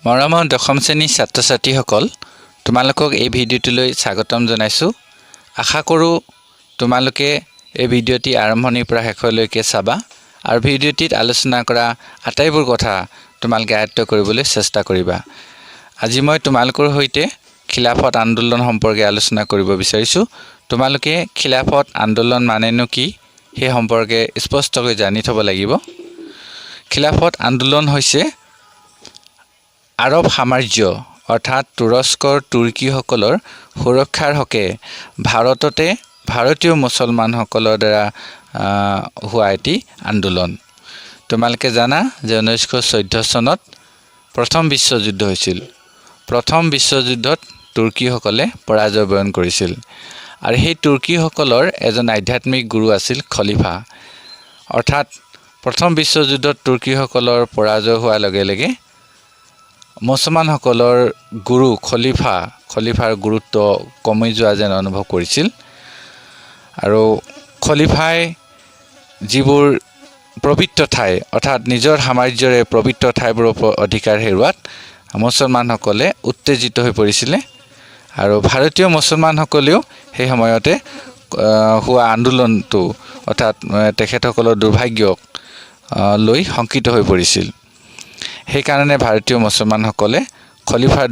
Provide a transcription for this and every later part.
মৰমৰ দশম শ্ৰেণীৰ ছাত্ৰ-ছাত্ৰীসকল, তোমালোকক এই ভিডিঅ'টোলৈ স্বাগতম জনাইছোঁ। আশা কৰোঁ তোমালোকে এই ভিডিঅ'টি আৰম্ভণিৰ পৰা শেষলৈকে চাবা আৰু ভিডিঅ'টিত আলোচনা কৰা আটাইবোৰ কথা তোমালোকে আয়ত্ত কৰিবলৈ চেষ্টা কৰিবা। আজি মই তোমালোকৰ সৈতে খিলাফত আন্দোলন সম্পৰ্কে আলোচনা কৰিব বিচাৰিছোঁ। তোমালোকে খিলাফত আন্দোলন মানেনো কি সেই সম্পৰ্কে স্পষ্টকৈ জানি থ'ব লাগিব। খিলাফত আন্দোলন হৈছে আৰব সাম্ৰাজ্য অৰ্থাৎ তুৰস্কৰ তুৰ্কীসকলৰ সুৰক্ষাৰ হকে ভাৰততে ভাৰতীয় মুছলমানসকলৰ দ্বাৰা হোৱা এটি আন্দোলন। তোমালোকে জানা যে 1914 চনত প্ৰথম বিশ্বযুদ্ধ হৈছিল। প্ৰথম বিশ্বযুদ্ধত তুৰ্কীসকলে পৰাজয় বৰণ কৰিছিল আৰু সেই তুৰ্কীসকলৰ এজন আধ্যাত্মিক গুৰু আছিল খলিফা। অৰ্থাৎ প্ৰথম বিশ্বযুদ্ধত তুৰ্কীসকলৰ পৰাজয় হোৱাৰ লগে লগে মুছলমানসকলৰ গুৰু খলিফাৰ গুৰুত্ব কমি যোৱা যেন অনুভৱ কৰিছিল আৰু খলিফাই যিবোৰ পবিত্ৰ ঠাই অৰ্থাৎ নিজৰ সাম্ৰাজ্যৰে পবিত্ৰ ঠাইবোৰৰ অধিকাৰ হেৰুৱাত মুছলমানসকলে উত্তেজিত হৈ পৰিছিলে আৰু ভাৰতীয় মুছলমানসকলেও সেই সময়তে হোৱা আন্দোলনটো অৰ্থাৎ তেখেতসকলৰ দুৰ্ভাগ্যক লৈ শংকিত হৈ পৰিছিল। সেইকাৰণে ভাৰতীয় মুছলমানসকলে খলিফাৰ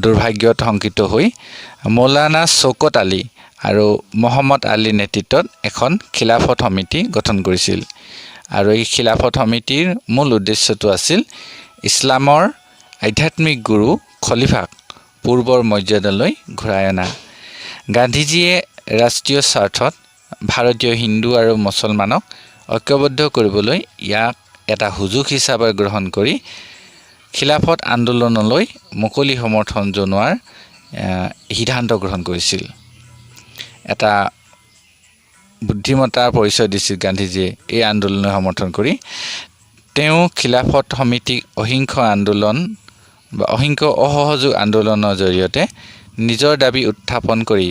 দুৰ্ভাগ্যত শংকিত হৈ মৌলানা শৌকত আলী আৰু মহম্মদ আলীৰ নেতৃত্বত এখন খিলাফত সমিতি গঠন কৰিছিল আৰু এই খিলাফত সমিতিৰ মূল উদ্দেশ্যটো আছিল ইছলামৰ আধ্যাত্মিক গুৰু খলিফাক পূৰ্বৰ মৰ্যাদালৈ ঘূৰাই অনা। গান্ধীজীয়ে ৰাষ্ট্ৰীয় স্বাৰ্থত ভাৰতীয় হিন্দু আৰু মুছলমানক ঐক্যবদ্ধ কৰিবলৈ ইয়াক এটা সুযোগ হিচাপে গ্ৰহণ কৰি খিলাফত আন্দোলনলৈ মুকলি সমৰ্থন জনোৱাৰ সিদ্ধান্ত গ্ৰহণ কৰিছিল। এটা বুদ্ধিমত্তাৰ পৰিচয় দিছিল গান্ধীজীয়ে এই আন্দোলনক সমৰ্থন কৰি। তেওঁ খিলাফত সমিতিক অহিংস অসহযোগ আন্দোলনৰ জৰিয়তে নিজৰ দাবী উত্থাপন কৰি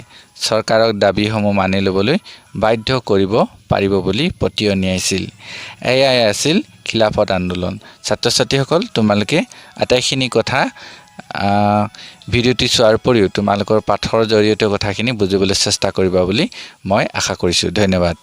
চৰকাৰক দাবীসমূহ মানি ল'বলৈ বাধ্য কৰিব পাৰিব বুলি পতিয়ন নিয়াইছিল। এয়াই আছিল খিলাফত আন্দোলন। ছাত্ৰ-ছাত্ৰীসকল, তোমালোকে আটাইখিনি কথা ভিডিঅ'টি চোৱাৰ উপৰিও তোমালোকৰ পাঠৰ জৰিয়তে কথাখিনি বুজিবলৈ চেষ্টা কৰিবা বুলি মই আশা কৰিছোঁ। ধন্যবাদ।